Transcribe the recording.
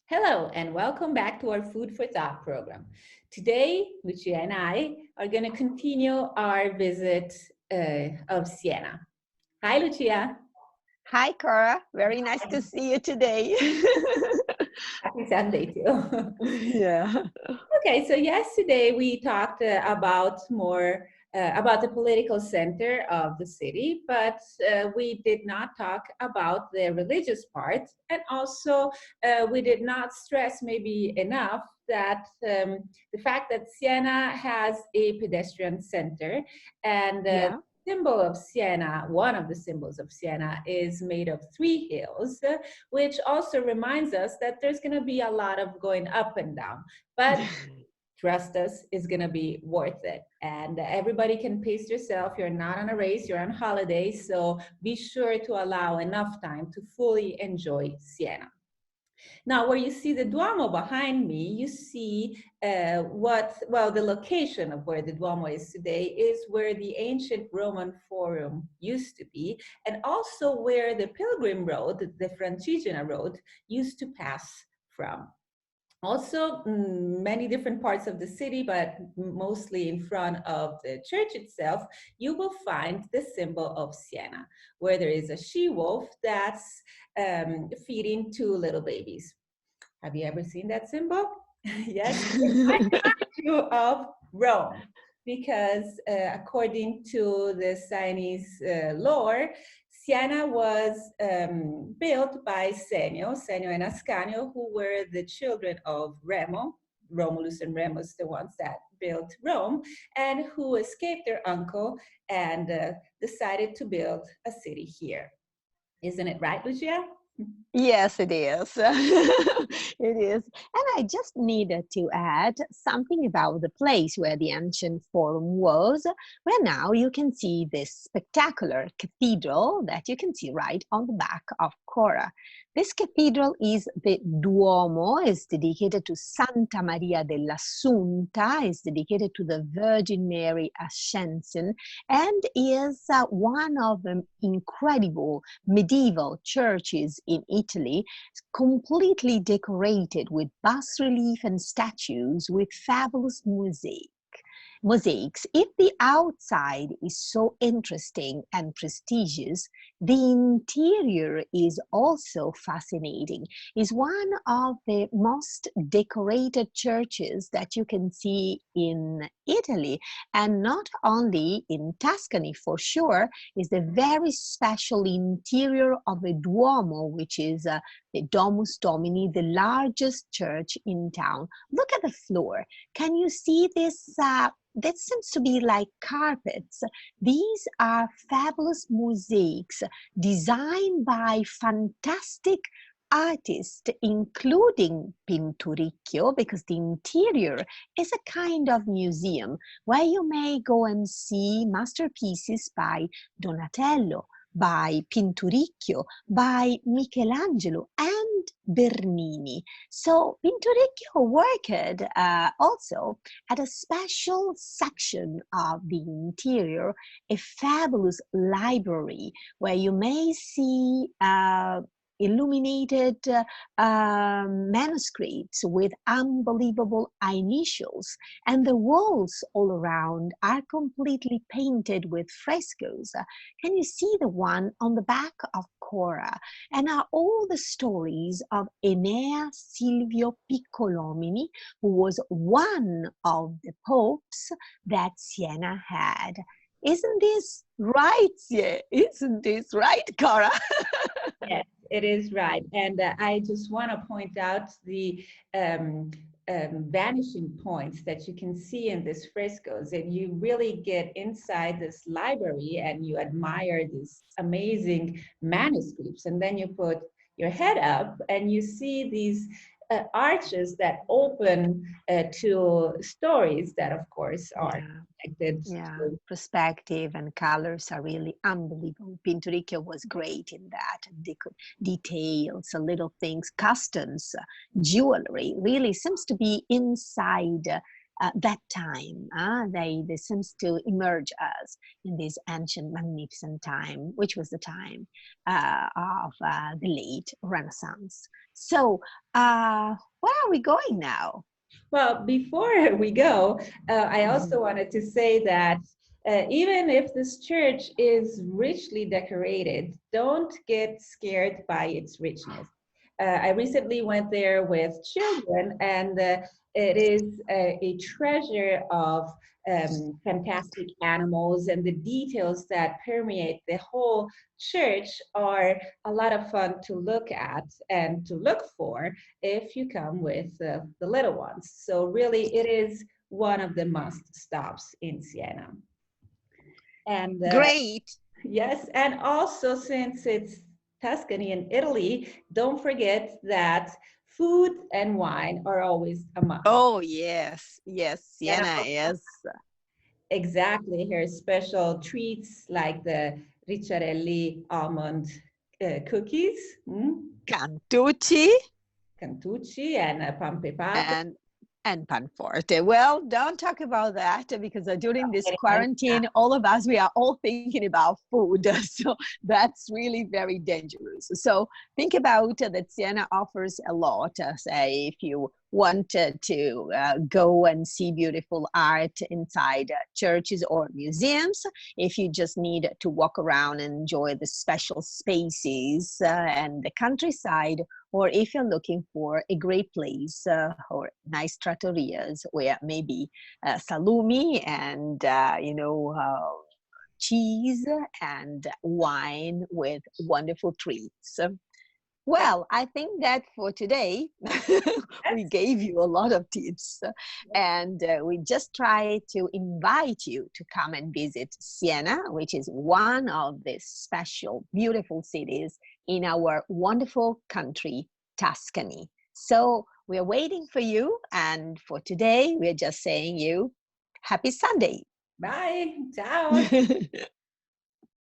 Hello, and welcome back to our Food for Thought program. Today, Lucia and I are going to continue our visit of Siena. Hi, Lucia. Hi, Cora. Very nice to see you today. Happy Sunday, too. Yeah. Okay, so yesterday we talked about more about the political center of the city, but we did not talk about the religious part, and also we did not stress maybe enough that the fact that Siena has a pedestrian center, and Yeah. symbol of Siena, one of the symbols of Siena, is made of three hills, which also reminds us that there's going to be a lot of going up and down. But trust us, it's going to be worth it. And everybody can pace yourself. You're not on a race, you're on holiday. So be sure to allow enough time to fully enjoy Siena. Now, where you see the Duomo behind me, you see the location of where the Duomo is today is where the ancient Roman Forum used to be, and also where the Pilgrim Road, the Francigena Road, used to pass from. Also, many different parts of the city, but mostly in front of the church itself, you will find the symbol of Siena, where there is a she-wolf that's feeding two little babies. Have you ever seen that symbol? Yes, it might remind you of Rome, because according to the Sienese lore, Siena was built by Senio and Ascanio, who were the children of Remo, Romulus and Remus, the ones that built Rome, and who escaped their uncle and decided to build a city here. Isn't it right, Lucia? Yes, it is. It is. And I just needed to add something about the place where the ancient forum was, where now you can see this spectacular cathedral that you can see right on the back of Cora. This cathedral is the Duomo, is dedicated to Santa Maria dell'Assunta, is dedicated to the Virgin Mary Ascension, and is one of the incredible medieval churches in Italy, completely decorated with bas relief and statues with fabulous mosaics. If the outside is so interesting and prestigious, the interior is also fascinating. It's one of the most decorated churches that you can see in Italy, and not only in Tuscany for sure. Is the very special interior of the Duomo, which is the Domus Domini, the largest church in town. Look at the floor. Can you see this? That seems to be like carpets. These are fabulous mosaics designed by fantastic artists, including Pinturicchio, because the interior is a kind of museum where you may go and see masterpieces by Donatello, by Pinturicchio, by Michelangelo, and Bernini. So Pinturicchio worked also at a special section of the interior, a fabulous library where you may see illuminated manuscripts with unbelievable initials, and the walls all around are completely painted with frescoes. Can you see the one on the back of Cora? And are all the stories of Enea Silvio Piccolomini, who was one of the popes that Siena had. Isn't this right? Yeah, isn't this right, Cora? Yes, it is right. And I just want to point out the vanishing points that you can see in these frescoes. And you really get inside this library and you admire these amazing manuscripts. And then you put your head up and you see these arches that open to stories that, of course, are Yeah. connected Yeah, to. perspective and colors are really unbelievable. Pinturicchio was great in that. Details, little things, customs, jewelry really seems to be inside that time. They seems to emerge us in this ancient, magnificent time, which was the time of the late Renaissance. So, where are we going now? Well, before we go, I also Mhm. wanted to say that even if this church is richly decorated, don't get scared by its richness. I recently went there with children, and it is a treasure of fantastic animals, and the details that permeate the whole church are a lot of fun to look at and to look for if you come with the little ones. So really, it is one of the must stops in Siena. And Great. yes, and also since it's Tuscany in Italy, don't forget that food and wine are always a must. Oh, yes. Yes, And Siena also, is exactly, her special treats like the Ricciarelli almond cookies, Cantucci cantucci, and pampepate. and Panforte. Well, don't talk about that because during this quarantine, all of us, we are all thinking about food. So that's really very dangerous. So think about that Siena offers a lot. Say, if you wanted to go and see beautiful art inside churches or museums, if you just need to walk around and enjoy the special spaces and the countryside, or if you're looking for a great place or nice trattorias where maybe salumi and cheese and wine with wonderful treats. Well, I think that for today, we Yes. gave you a lot of tips, and we just try to invite you to come and visit Siena, which is one of the special, beautiful cities in our wonderful country, Tuscany. So we're waiting for you, and for today, we're just saying you happy Sunday. Bye. Ciao.